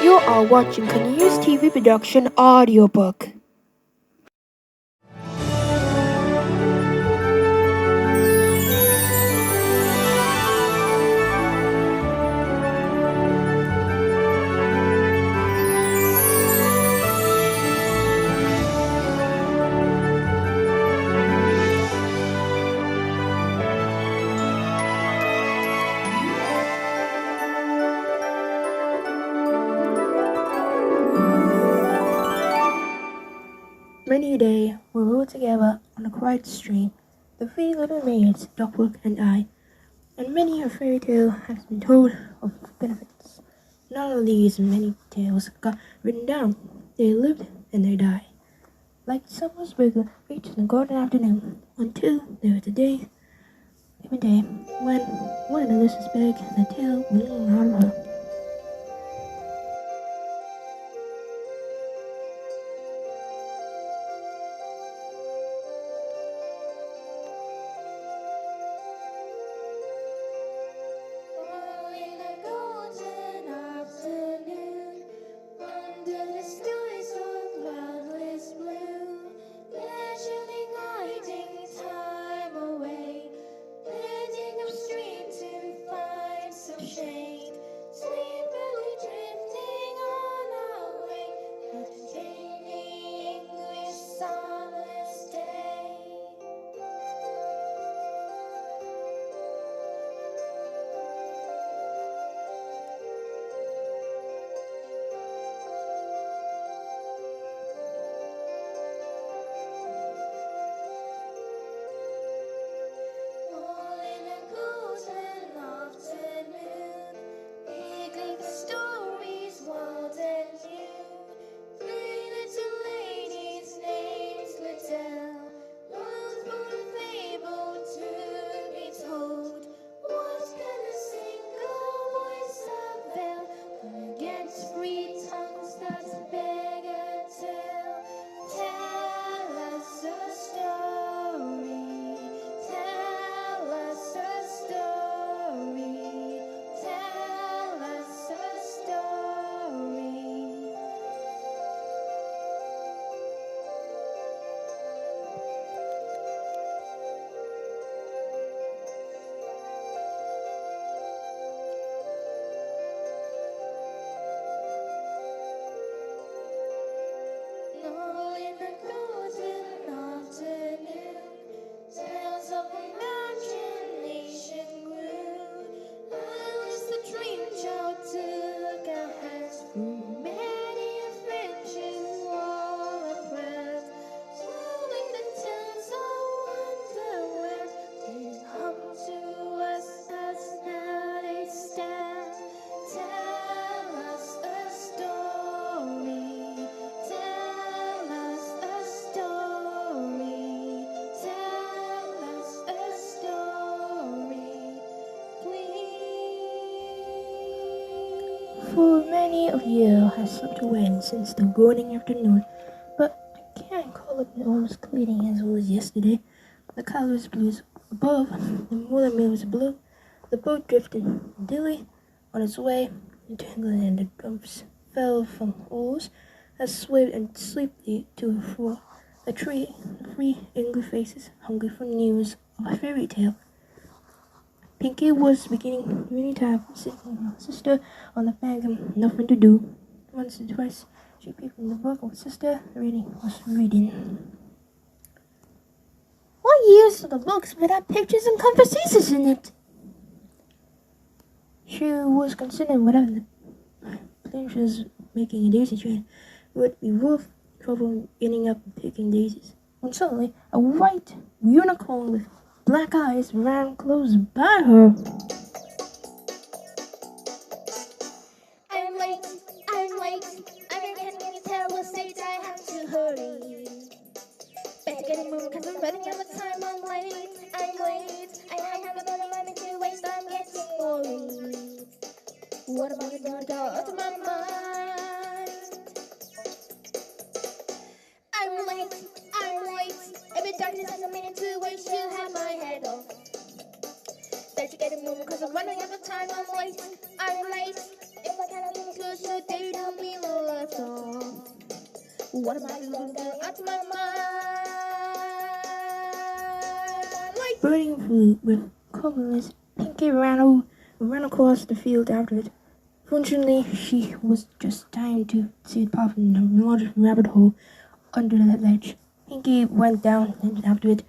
You are watching Continuous TV Production Audiobook. Many a day we rode together on a quiet stream, the three little maids, Duckworth and I, and many a fairy tale has been told of benefits. None of these many tales got written down. They lived and they died. Like summer's regular reached in the golden afternoon, until there was a day, when one of the listeners begged and the tale went out of her. For many of you has slipped away since the golden afternoon, but I can't call it almost cleaning as well as yesterday. The cloud was blue above, the moonlight was blue, the boat drifted dilly on its way into England, and the drums fell from oars that swayed and sleepily to and fro. The three angry faces, hungry for news of a fairy tale. Pinkie was beginning many times, sitting with her sister on the bank and nothing to do. Once or twice, she peeped in the book with sister was reading. What use are the books without pictures and conversations in it? She was considering whether the planters making a daisy chain would be worth trouble getting up and picking daisies. When suddenly, a white unicorn with black eyes ran close by her. I'm late, I'm in a terrible state, I have to hurry. Better get a move, cause I'm running out of time, I'm late, I have another moment to waste, I'm getting worried. What am I gonna do out of my mind? I'm late, every darkness has a minute to waste, you have my head off. Better get a move, cause I'm running out of time, I'm late. If I cannot leave, so they don't lights off. What am I doing out of my mind? Like Burning food with colorless, Pinkie ran across the field after it. Fortunately, she was just time to see it pop in a large rabbit hole under the ledge. Pinkie went down and after it,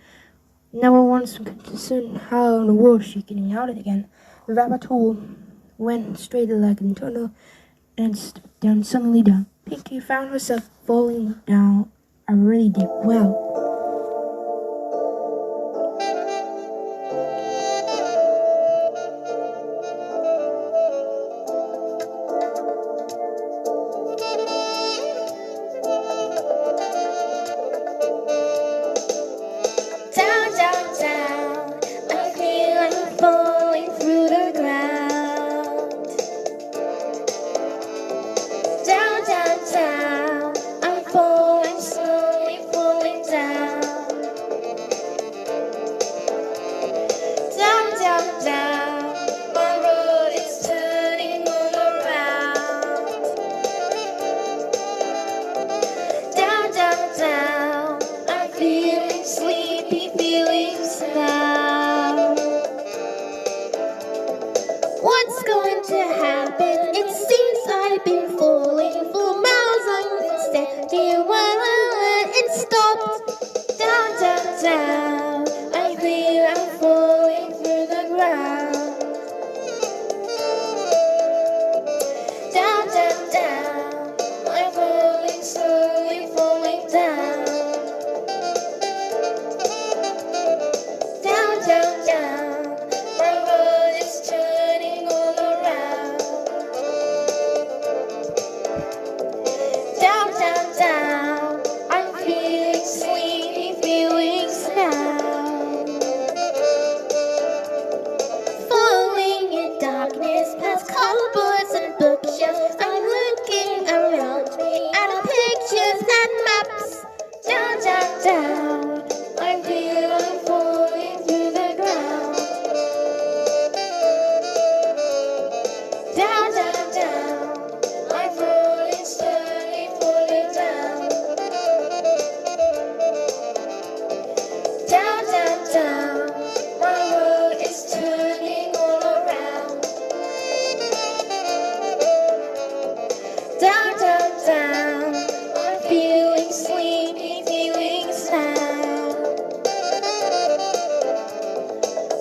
never once concerned how in the world she getting out of it again. The rabbit hole went straight like an tunnel and down suddenly down. Pinkie found herself falling down a really deep well. down, down, down. I feel I'm falling through the ground. Down, down, down. I'm falling, slowly falling down. Down, down, down. My road is turning all around. Down, down, down. I'm feeling sleepy feelings now. What's going to happen? It seems I've been falling for miles. I've been standing while it stopped. Down, down, down. I feel I'm falling through the ground. Down, down, down. I'm falling, slowly falling down. Down, down, down. My road is turning all around. Down, down, down. I'm feeling sleepy feelings now. Falling in darkness past cupboards and bookshelves. I'm looking around me at pictures and maps. Down, down, down. I feel I'm falling through the ground. Down, down, down. I'm falling, slowly falling down. Down, down, down. My world is turning all around. Down, down, down. I'm feeling sleepy feelings now.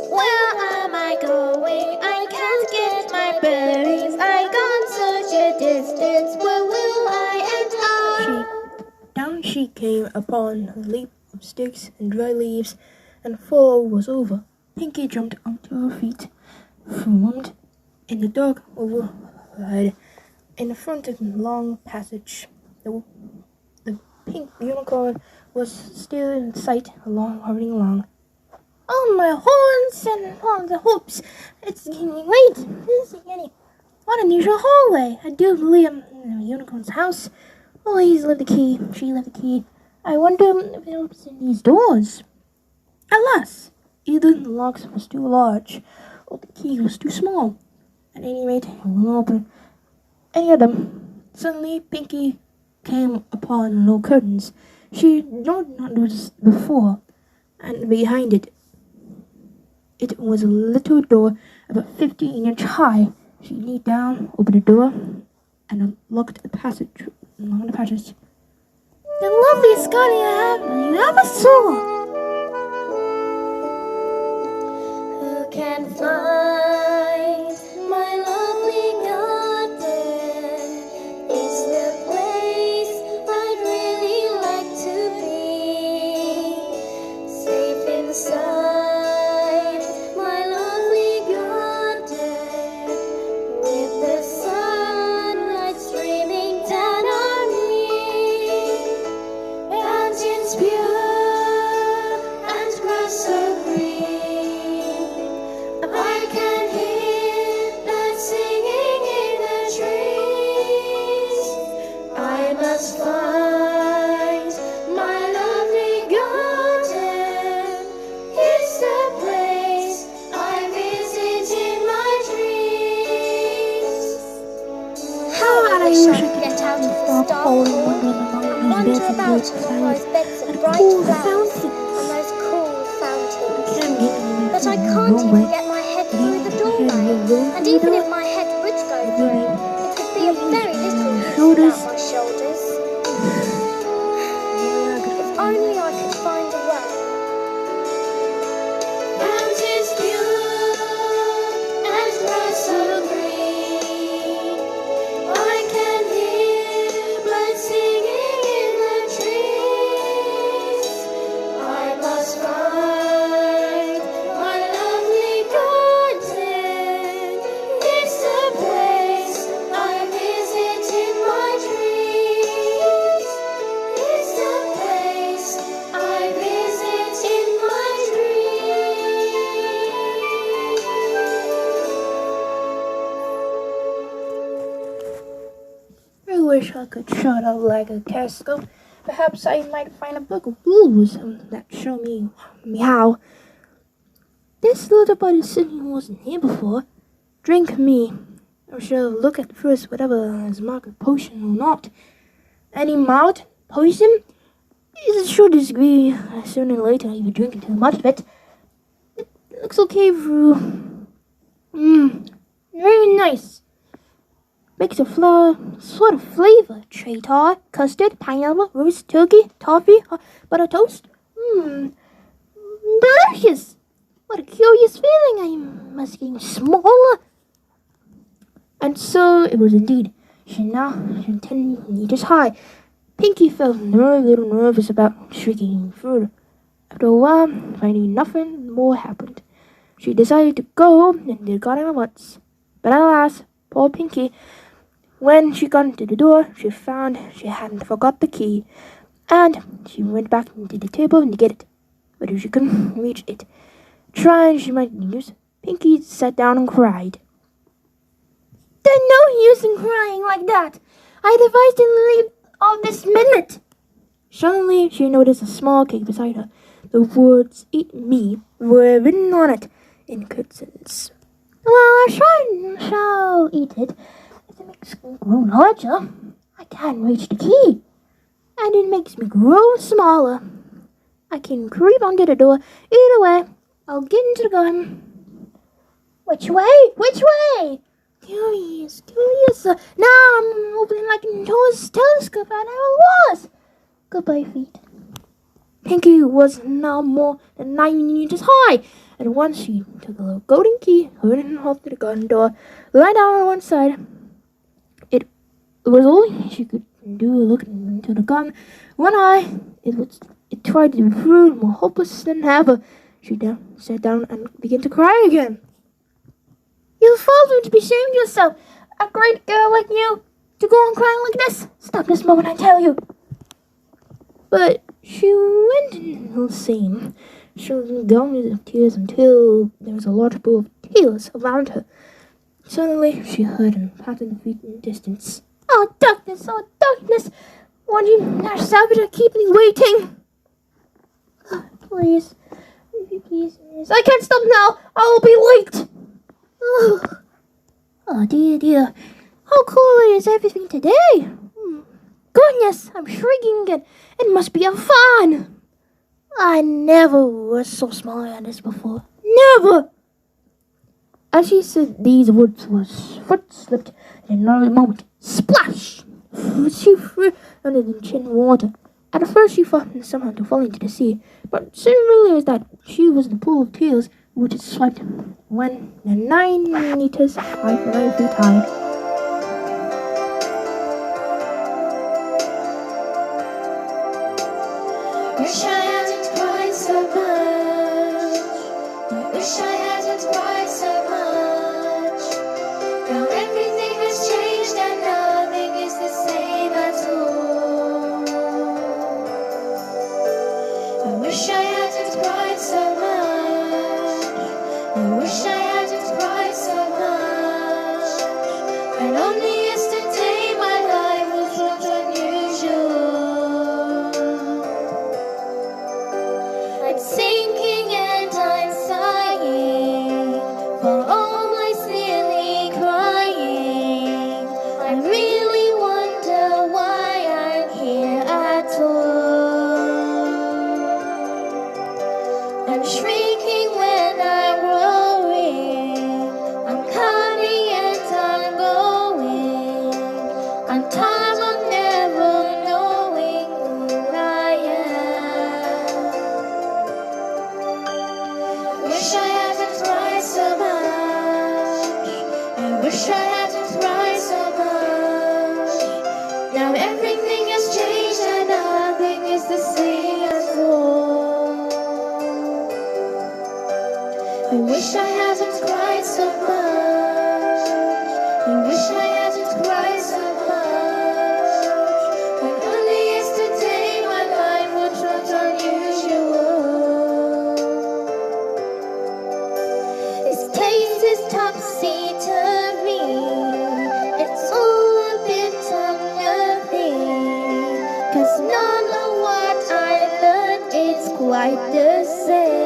Where am I going? I can't get my bearings. I can't such a distance. Where will I end up? Down she came upon a leap of sticks and dry leaves, and the fall was over. Pinkie jumped onto her feet, formed in the dark overhead. In the front of the long passage, the pink unicorn was still in sight, hurrying along. Oh, my horns and all the hoops! It's getting late. What an unusual hallway! I do believe I'm in the unicorn's house. Oh, he's left the key. She left the key. I wonder if it opens in these doors. Alas! Either the locks was too large, or the key was too small. At any rate, it won't open any of them. Suddenly, Pinkie came upon low curtains. She had not noticed before, and behind it was a little door about 15 inches high. She leaned down, opened the door, and unlocked along the passage. The loveliest garden you ever saw. Who can find my lovely garden? It's the place I'd really like to be. Safe inside my lovely garden, with the sunlight streaming down on me. And it's pure and grass so green. I can all in wonders among and those wonder beds and about boots all those beds of and bright cool flowers fountains. and those cool fountains. Can't get any But I no can't even way. get my head It through ain't the my head doorway. will go And through the even if door. my head would go It through, will it would be of be very little my use shoulders. without my shoulders. Yeah, I could If find only it. I could find a way. Mountains blue and grass so green. I can hear birds singing in the trees. I must find my lovely garden. It's the place I visit in my dreams. It's the place I visit in my dreams. I wish I could shut up like a castle. Perhaps I might find a book of blues that show me how. This little buddy sitting wasn't here before. Drink me. I shall look at first whatever is marked a potion or not. Any mild poison? Is a short degree. Sooner or later you drink too much of it. It looks okay through. Very nice. Makes a flower sort of flavor. Tray tart, custard, pineapple, roast turkey, toffee, butter toast. Delicious. What a curious feeling. I must get smaller. And so it was indeed. She now 10 meters high. Pinkie felt a little nervous about shrieking further. After a while, finding nothing more happened, she decided to go and did garden at once. But alas, poor Pinkie, when she got into the door, she found she hadn't forgot the key, and she went back into the table to get it. But she couldn't reach it. Try as she might use, Pinkie sat down and cried. There's no use in crying like that. I advised you to leave all this minute. Suddenly, she noticed a small cake beside her. The words "Eat me" were written on it in curtains. Well, I shall eat it. If it makes me grow larger, I can't reach the key. And it makes me grow smaller. I can creep under the door. Either way, I'll get into the garden. Which way? Which way? Curious. Now I'm opening like a telescope and I was. Goodbye, feet. Pinkie was now more than 9 meters high. At once she took a little golden key, hurried off to the garden door, lying down on one side. It was all she could do looking into the garden. One eye, it tried to be through, more hopeless than ever. She sat down and began to cry again. You fool to be ashamed of yourself. A great girl like you to go on crying like this. Stop this moment, I tell you. But she went insane. She was going of tears until there was a large pool of tears around her. Suddenly, she heard a pattering feet in the distance. Oh, darkness! Won't you not salvage or keep me waiting? Please. Please. I can't stop now. I'll be late. Oh, dear. How cool is everything today? Goodness, I'm shrinking again. It must be a fun. I never was so small like this before. Never. As she said these words, her foot slipped. In another moment, splash! She flew under the chin water. At first, she thought somehow to fall into the sea, but soon realized that she was in the pool of tears, which is swept when the 9 meters high, 9 feet high. Wish I hadn't cried so much. I wish I hadn't cried so much. Now everything has changed and nothing is the same at all. I wish I hadn't cried so much. I wish I hadn't cried so much. And only yesterday my life was not unusual. I'm sinking and I'm sighing for all my silly crying. I really wonder why I wish I hadn't cried so much. Now everything has changed and nothing is the same as before. I wish I hadn't cried so much. I wish I hadn't cried so much. When only yesterday my mind was not unusual. This place is topsy-turvy. It's all a bit unnerving. 'Cause none of what I learned is quite the same.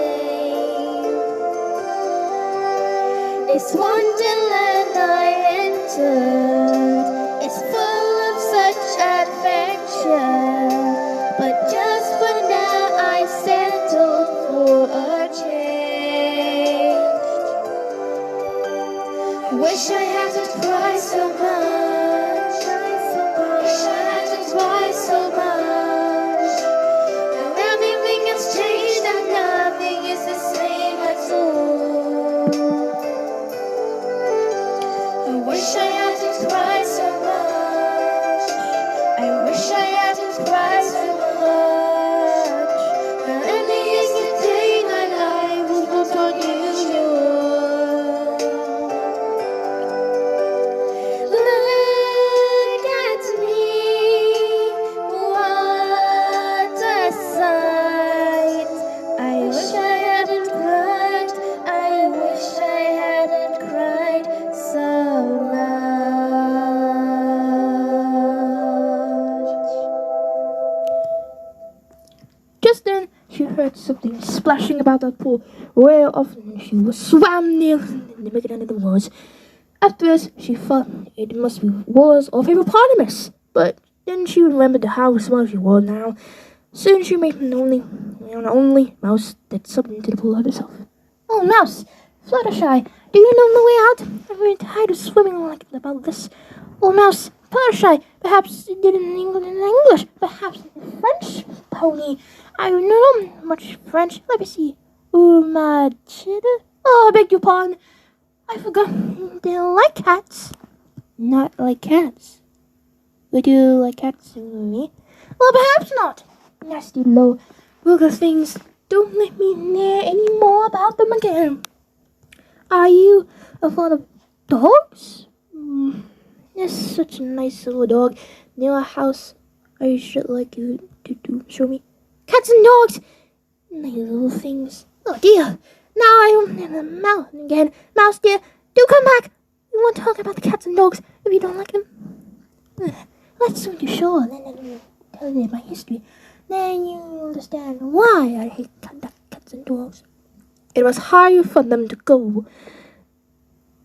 This wonderland I entered is full of such adventure, but just for now I settled for a change. Wish I hadn't cried so much. Wish I hadn't cried so much. Now everything has changed and nothing is the same at all. I wish I hadn't cried so much. I wish I hadn't cried so much. Now only yesterday my life was not unusual. Look at me, what a sight. I wish I hadn't cried. I wish I hadn't cried so much. Just then, she heard something splashing about the pool where often she was swam near in the middle of the woods. At first, she thought it must be walls of hippopotamus, but then she remembered how small she was now. Soon she made an only mouse that sucked into the pool herself. Oh, Mouse, Fluttershy, do you know the way out? I'm very tired of swimming like about this. Oh, Mouse, Fluttershy, perhaps you did it in English, perhaps in French, Pony. I don't know much French. Let me see. Umachida? Oh, I beg your pardon. I forgot. They like cats. Not like cats. Would you like cats with me? Well, perhaps not. Nasty low vulgar things. Don't let me hear any more about them again. Are you a fan of dogs? There's such a nice little dog near our house. I should like you to show me. Cats and dogs! Nice little things. Oh dear. Now I am in the mountain again. Mouse dear, do come back. We won't talk about the cats and dogs if you don't like them. Let's swim to shore and then I will tell you my history. Then you understand why I hate cats and dogs. It was hard for them to go.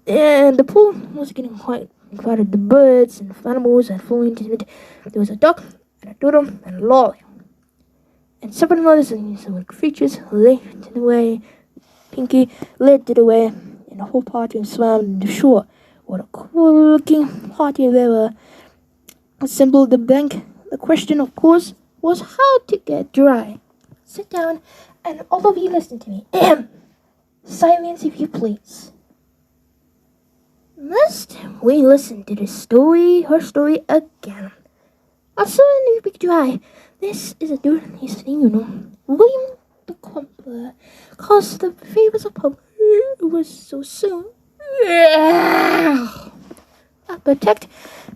And the pool was getting quite crowded. The birds and animals had fallen into it. There was a duck and a doodle and a lolly. And several others and some creatures led the way. Pinkie led the way, and the whole party swam to the shore. What a cool-looking party they were. Assembled the bank. The question, of course, was how to get dry. Sit down, and all of you listen to me. Silence, if you please. Must we listen to her story again? I saw a new big dry. This is a dirty thing, you know. William the Crumpler caused the favors of public was so soon. I protect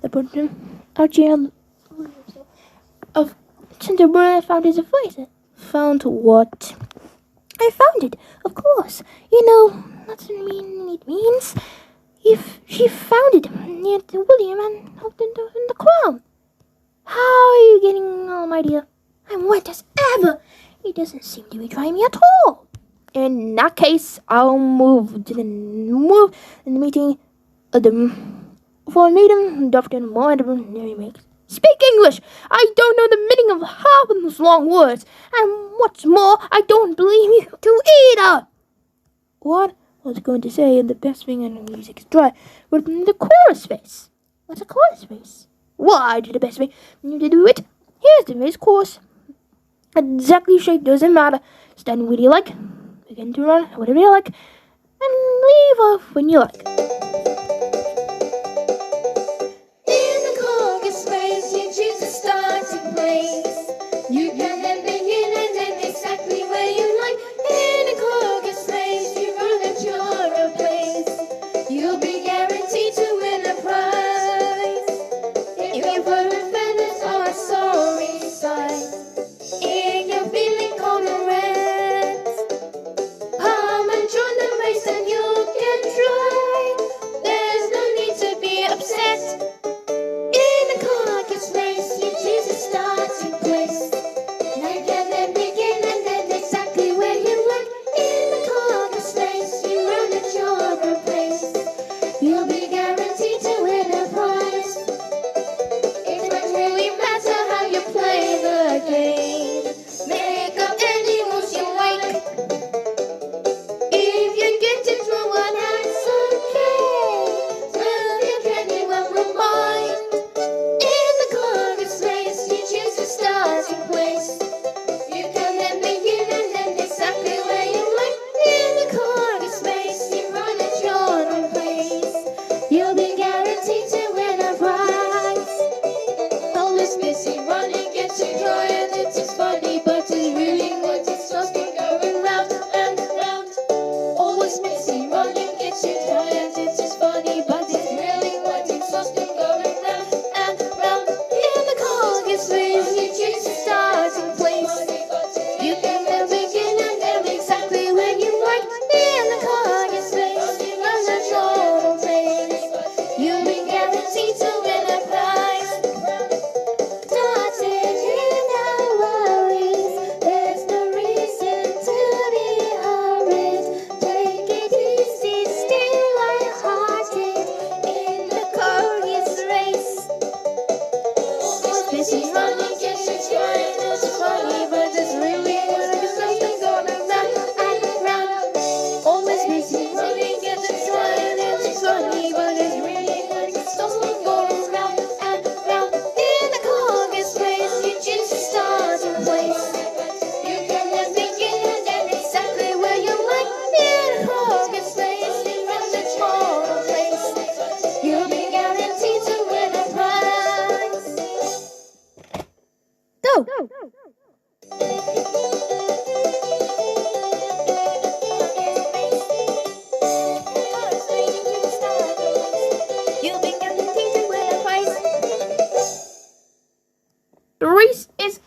the button Archie of Cinderella found his advisor. Found what? I found it, of course. You know, that's what it means. If she found it near to William and helped him in the crown. How are you getting on, my dear? I'm wet as ever. He doesn't seem to be trying me at all. In that case, I'll move in the meeting of them. For a meeting, Dr. Moore makes. Speak English! I don't know the meaning of half of those long words. And what's more, I don't believe you to either. What I was going to say, the best thing in the music is dry, would be the chorus space. What's a chorus space? Why do the best thing to do it? Here's the bass chorus. Exactly shape doesn't matter. Stand where you like, begin to run whatever you like, and leave off when you like.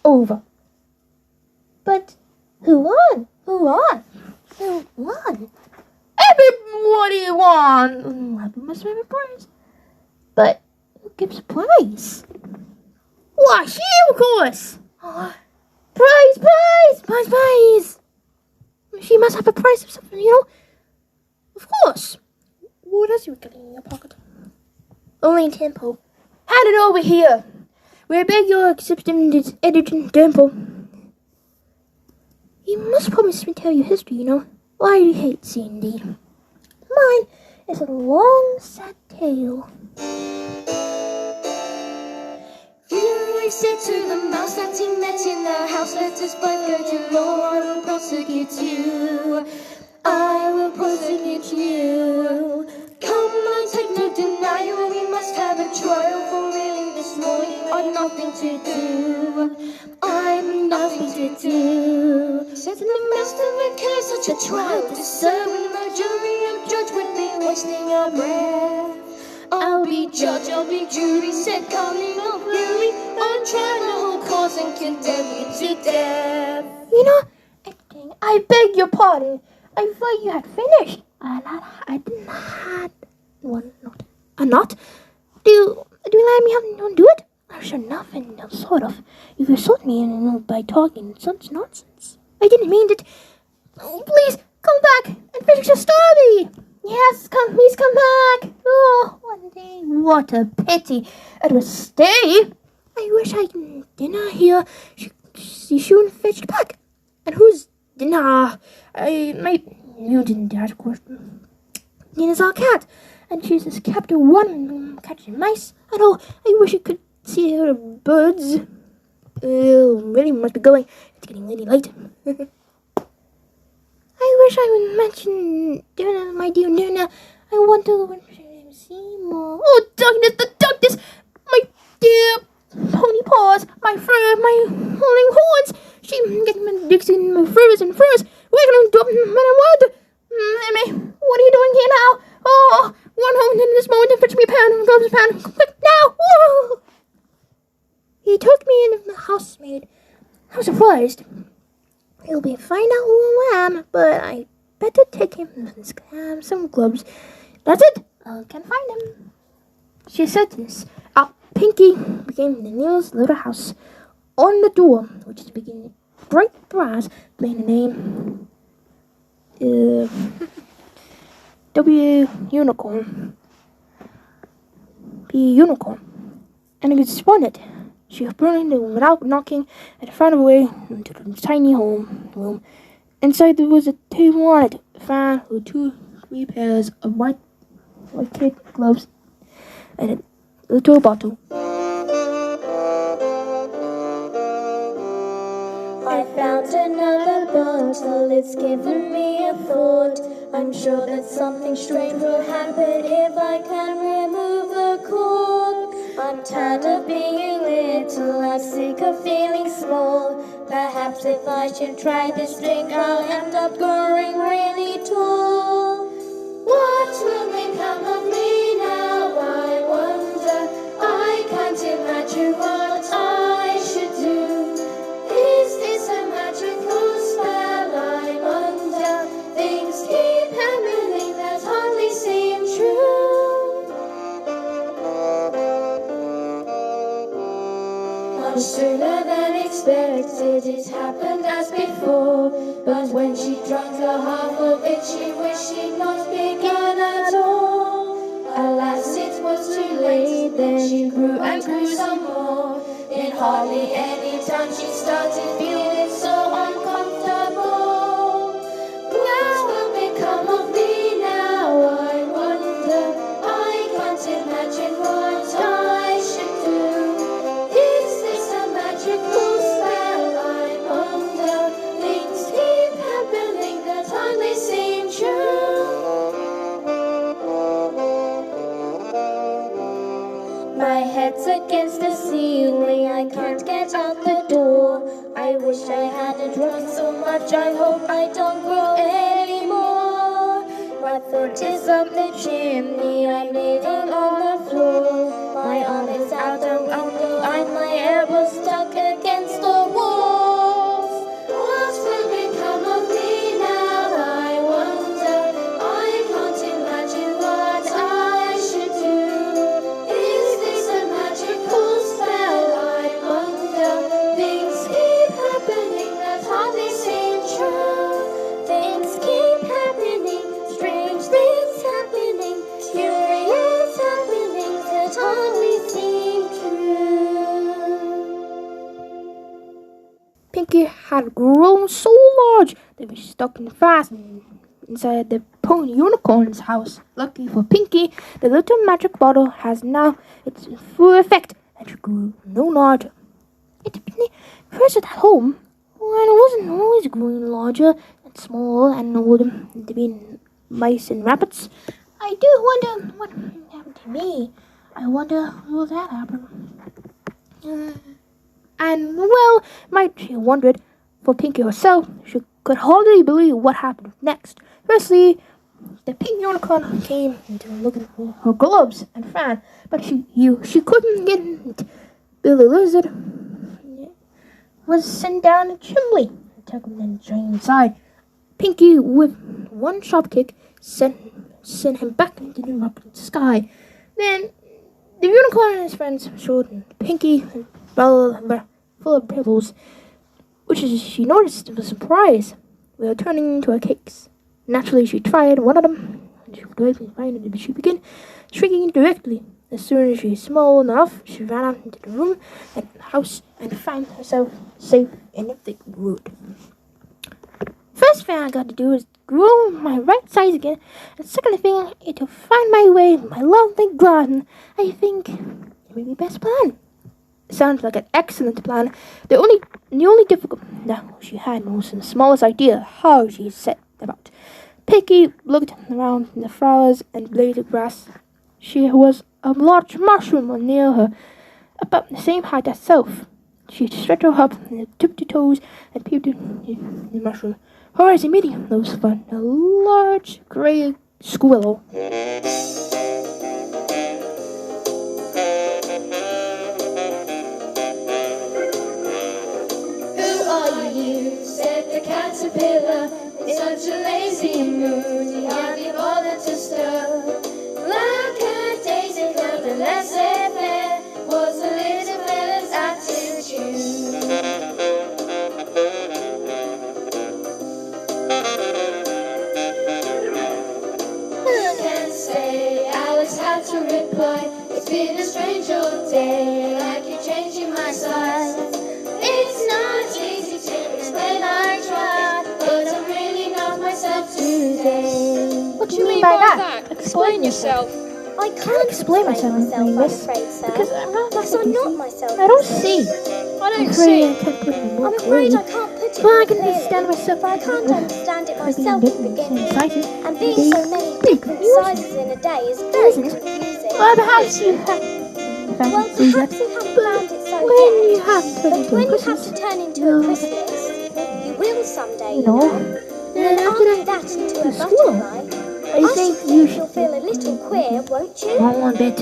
over. But who won? Who won? Who won? Everybody won! I must have a prize. But who gives a prize? Why, she, of course! Prize, prize, prize, prize! She must have a prize of something, you know? Of course. What else you got in your pocket? Only a tempo. Hand it over here. We beg your acceptance, editing temple. You must promise me to tell your history, you know. Why do you hate C&D? Mine is a long, sad tale. You said to the mouse that he met in the house, let us both go to law, I will prosecute you. I will prosecute you. Come on, take no denial, we must have a trial, for really this morning I've nothing to do. I've nothing to do. Said the master of a case, such a trial to serve, and no jury or judge would be wasting our breath. I'll be judge, I'll be jury, said calling of fury, on trial the whole cause and condemn you to death. You know, editing, I beg your pardon. I thought you had finished. I didn't have one not a knot. Do you let me have do it? I sure nothing, no sort of. You insult me by talking such nonsense. I didn't mean it. Oh, please come back and finish your story. Yes, please come back. Oh, one day. What a pity. It would stay. I wish I dinner here. She shouldn't fetch back. And who's dinner? You didn't ask a question. Dinner's our cat, and she's this Captain One catching mice. I know. I wish you could see her birds. Really must be going. It's getting really late. I wish I would mention Dana, my dear Nana. I want to see more. Oh, the darkness! My dear pony paws, my fur, my holding horns. She getting my dicks in my furs and furs. We're going to do what? Emmy, what are you doing here now? Oh, run home in this moment and fetch me a pan and gloves pan. Quick now! Whoa! He took me in the housemaid. I was surprised. He'll be find out who I am, but I better take him some gloves. That's it. I can find him. She said this. Pinkie became the nearest little house. On the door, which is beginning bright brass, plain name. W unicorn. P unicorn. And it responded. She opened it without knocking and found her way into the tiny home room. Inside there was a table on it, fan with 3 pairs of white kid gloves and a little bottle. I found another bottle, it's given me a thought. I'm sure that something strange will happen if I can remove the cork. I'm tired of being little, I'm sick of feeling small. Perhaps if I should try this drink, I'll end up growing really tall. What will become of me now, I wonder? I can't imagine what I should do. Is this a magical spell I'm under? Things keep happening that hardly seem true. Much sooner than expected, it happened as before. But when she drank a half of it, she wished she'd not begun at all. Alas, it was too late, then she grew and grew some more. In hardly any time she started feeling so uncomfortable. What will become of me now, I wonder? I can't imagine what I should do. Is this a magical spell I'm under? Things keep happening that hardly seem true. My head's against the ceiling, I can't get out the door. I wish I hadn't drunk so much, I hope I don't grow anymore. My foot is up the chimney, I'm kneeling on the floor. My arm is out, I'm under, and my elbow stuck against the wall. Pinkie had grown so large that she was stuck in fast inside the pony unicorn's house. Lucky for Pinkie, the little magic bottle has now its full effect, and she grew no larger. It first at home, when it wasn't always growing larger and small and older to be mice and rabbits. I do wonder what happened to me. I wonder will that happen? And well, might she wondered, for Pinkie herself, she could hardly believe what happened next. Firstly, the pink unicorn came into looking for her gloves and fan, but she couldn't get it. Billy Lizard was sent down the chimney and took him and drained inside. Pinkie, with one sharp kick, sent him back into the rocket sky. Then the unicorn and his friends showed Pinkie full of pebbles, which she noticed was a surprise. They were turning into her cakes. Naturally, she tried one of them, and she began shrinking directly. As soon as she small enough, she ran out into the room and the house and found herself safe in the thick wood. First thing I got to do is grow my right size again, and second thing is to find my way in my lovely garden. I think it would be the best plan. It sounds like an excellent plan. The only difficult that she had was the smallest idea how she set about. Pinkie looked around the flowers and blades of grass. She was a large mushroom near her, about the same height as herself. She stretched her up and tipped her toes and peeped in the mushroom. Her eyes immediately those for a large grey squirrel. Said the caterpillar, in such a lazy mood, he hardly bothered to stir. Like a daisy curled and laissez-faire was the little fella's attitude. I can't say, Alice had to reply. It's been a strange old day, like you're changing my size. It's not easy to explain, I tried, but I'm really not myself today. What do you mean by that? Explain yourself. I can't explain myself, I'm miss, afraid, sir. because I'm not myself. I don't see. I don't I'm see. afraid I can't put it more I'm afraid I clearly. can't put it Well, I more can clearly, understand myself. but I can't understand it myself to begin with. Sizes. And being so many different sizes in a day is very confusing. Well, perhaps you have. Well, perhaps you haven't found it so When yet. you have to But when you have Christmas, to turn into a chrysalis, you will someday, you know. And after that into a school. butterfly, I think you you'll should feel a little queer, won't you? one bit.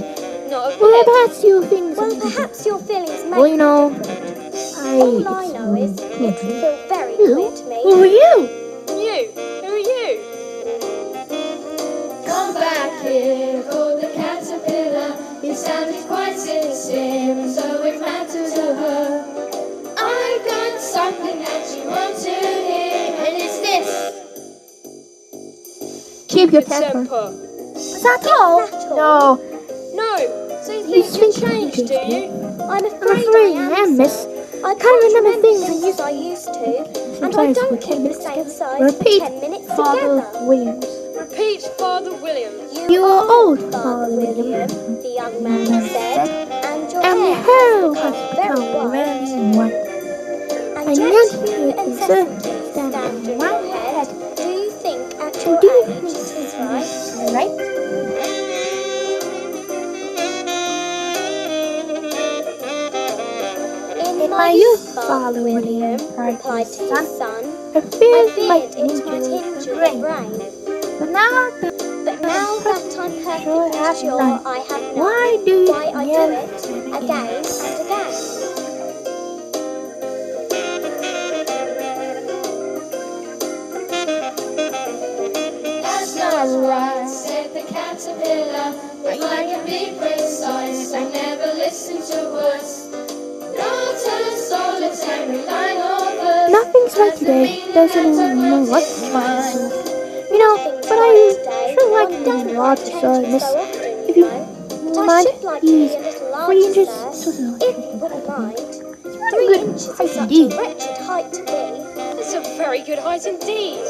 Not a Well, bit. perhaps you think. Well, perhaps your feelings may Well, you know, be different. All I know is it will feel very clear to me. Who are you? You? Who are you? Come back here, called the caterpillar. It sounded quite sincere, so it mattered to her. I've got something that you want to hear, and it's this. Keep your Good temper. temper. Is that all? No. No. So you You think think you've changed, Do you? I'm I'm afraid afraid I I am, am, sir. miss. I can't can't remember remember things things I used to, and I Sometimes don't we're 10 keep the minutes same together. size Repeat, for 10 minutes Father together. Williams. Repeat, Father Williams. You are old, Father William, the young man said, and your And your hair hair has has become become very very white. white. And And yet yet you you incessantly stand stand on on my your head. Do you think at Do your you age think it is right? right? In my youth, Father William replied to his son, I I feared feared it it might injure the brain. brain. But now But now that I'm perfectly sure I have none, why do you why I do again it again and again. That's not right, said the caterpillar. If I can be precise, I never listen to words. Not a solitary line or verse. Nothing's right today. Doesn't know what's mine. You know, but I sure like the larger size, miss. If you But I mind, should like to these be a little 3 larger, inches. sir, if you wouldn't mind. 3 good inches height is such indeed. a wretched height to be. It's a very good height indeed.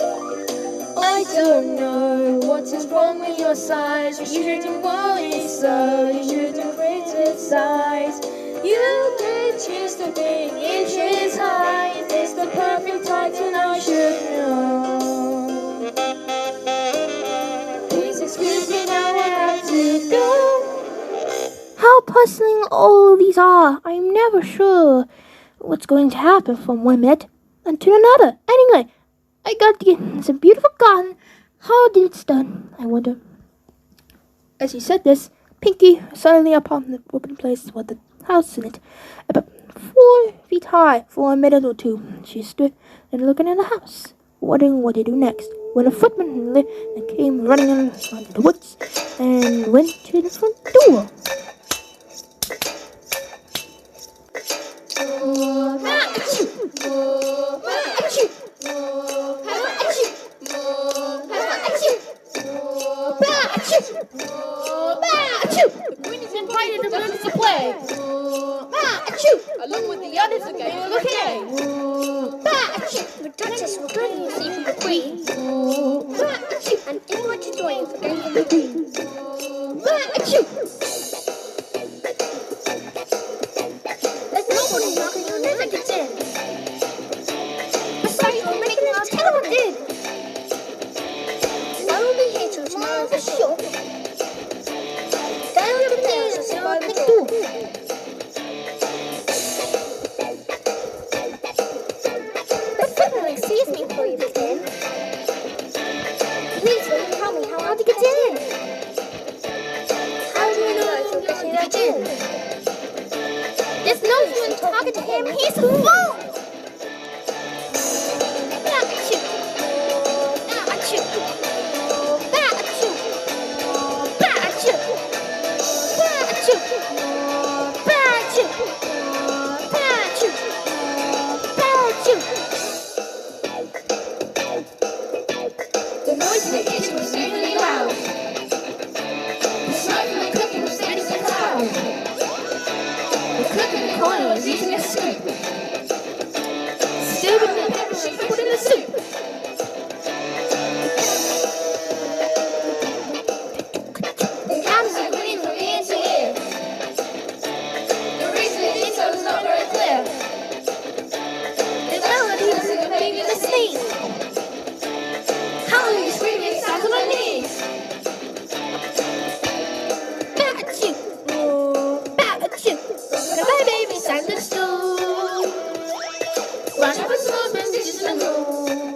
I don't know what is wrong with your size. You shouldn't worry so, you shouldn't criticize. You get used to being inches high. It's the perfect height and I should know. Please excuse me now, I have to go. How puzzling all these are. I'm never sure what's going to happen from one minute until another. Anyway, I got to get in some beautiful garden. How did it done, I wonder? As he said this, Pinkie suddenly upon the open place with the house in it, about 4 feet high. For a minute or two, she stood and looking at the house, wondering what to do next, when a footman came running in from the woods and went to the front door. The queen is invited to learn to play. Along with the others again. Okay. The Duchess will kindly receive the Queen. And invite to join for game of the Queen. There's nobody knocking, you'll never get in. Besides, you're making a terrible din. I will be here till tomorrow for sure. Down the stairs and sit by the door. The footman sees me before you get in. Please, will you tell me how to get in? How do you know if you're getting that in? There's no one talking to him. He's a fool! The noise in the kitchen was really loud. The smoke from the cooking was steady as a cloud. The cook in the corner was eating a scoop. Still with the pepper she put in the soup. The candles are green from ear to ear. The reason it did so is not very clear. The melody was like a baby in a sneeze. Hallelujah, screaming, sounds on my knees. Bat-a-choo, bat-a-choo. Goodbye, baby, Santa stool. Run up and smells my stitches in the room.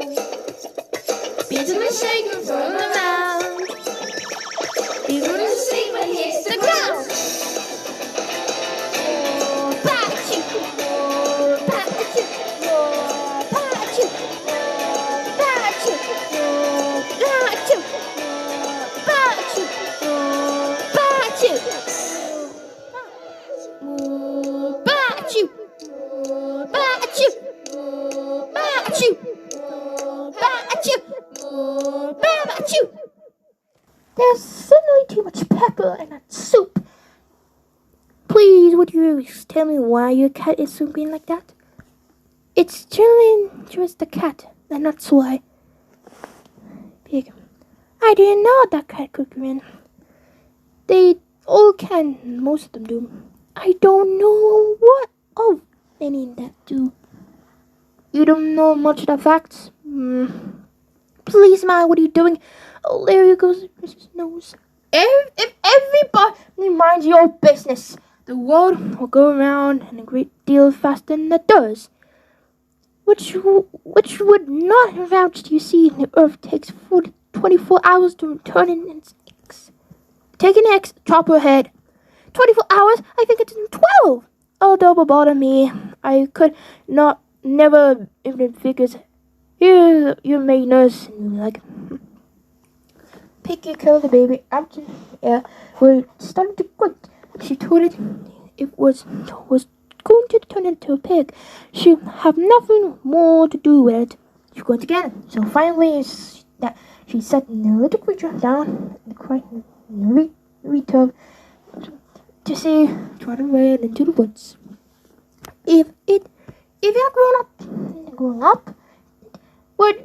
Beat him and shake him, throw him around. He wouldn't sleep when he hits the ground. Bat-a-choo, bat-a-choo, bat-a-choo, bat-a-choo. There's certainly too much pepper in that soup. Please, would you tell me why your cat is so green like that? It's generally just the cat, and that's why. Pig. I didn't know that cat could grin. They all can, most of them do. I don't know what of any that do. You don't know much of the facts? Please, Ma, what are you doing? Oh, there you goes Mrs. Nose. If everybody minds your business, the world will go around in a great deal faster than it does. Which would not vouch. You see, the Earth takes 24 hours to return in its X. Take an X, chop her head. 24 hours? I think it's in 12. Oh, double bother me. I could never even figures. Here, you may nurse. And you're like, Pinkie killed the baby out in the air where it started to grunt. She told it was going to turn into a pig. She'd have nothing more to do with it. She's going to get it. So finally, she set the little creature down and cried in return to see trot away into the woods. if you're growing up would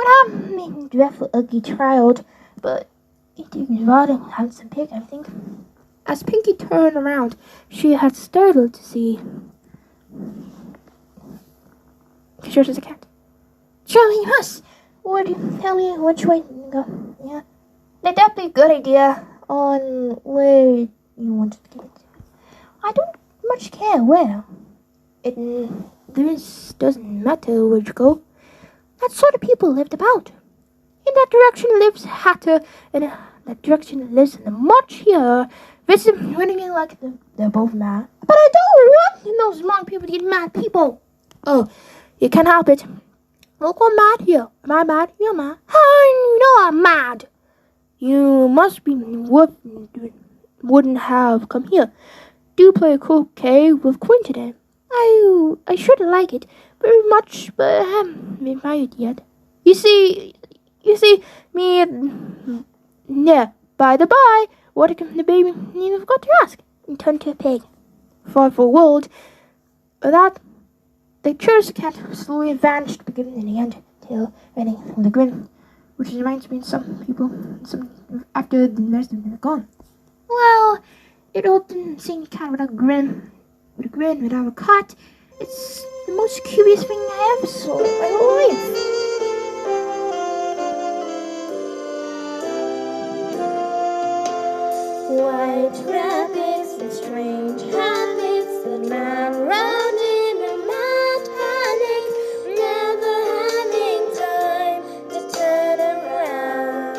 have made a dreadful ugly child, but it is rather handsome pig, I think. As Pinkie turned around, she had startled to see Sure as a cat. Charlie Huss, would you tell me which way to go? Yeah. That'd be a good idea on where you want to get. I don't much care where. Doesn't matter where you go. That sort of people lived about. In that direction lives Hatter, and in that direction lives the March here. Visit running in like they're both mad. But I don't want those smart people to get mad people. Oh, you can't help it. Look, I'm mad here. Am I mad? You're mad. I know I'm mad. You must be wouldn't have come here. Do play croquet with Quinn today. I should like it very much, but I haven't been married yet. You see, me. Yeah. By the by, what can the baby you forgot to ask? And turned to a pig. For a world, that the curious cat slowly vanished, beginning in the end, till ending with a grin, which reminds me of some people. After the rest of them are gone. Well, it all didn't seem cat without a grin. With a grin without a cat. It's the most curious thing I ever saw in my whole life. White rabbits and strange habits that man round in a mad panic, never having time to turn around.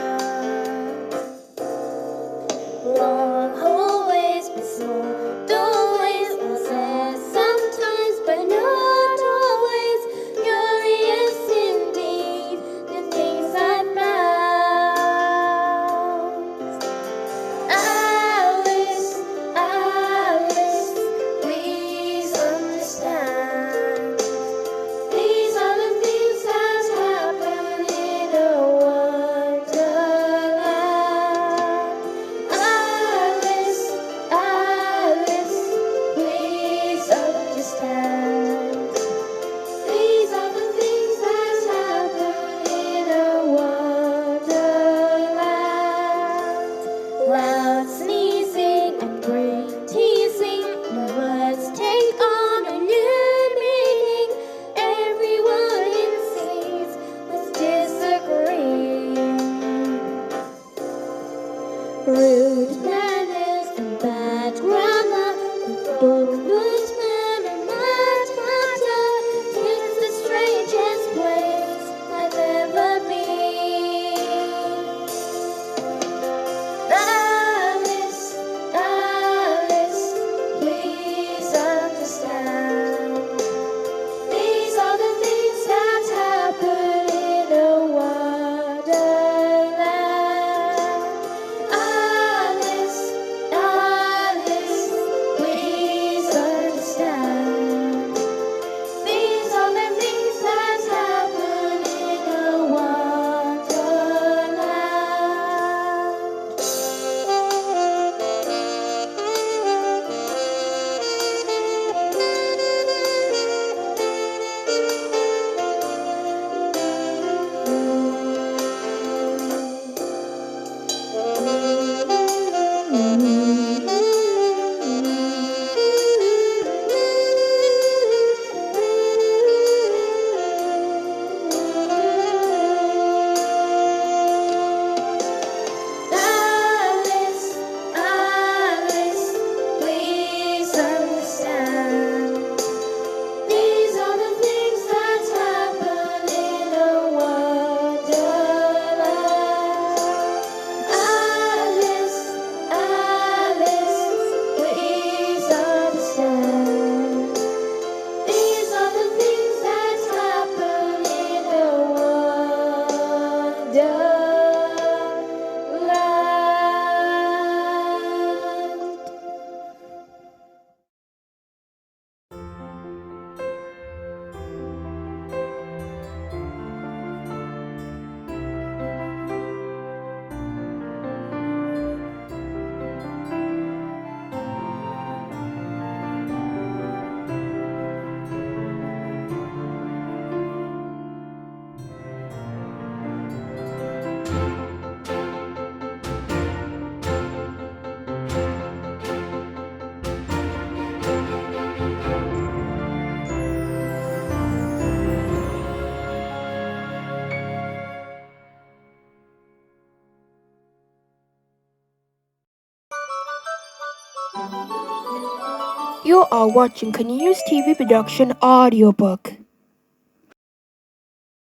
Long hallways with small doorways, access sometimes but not always. Curious indeed, the things I found. You are watching Continuous TV Production audiobook.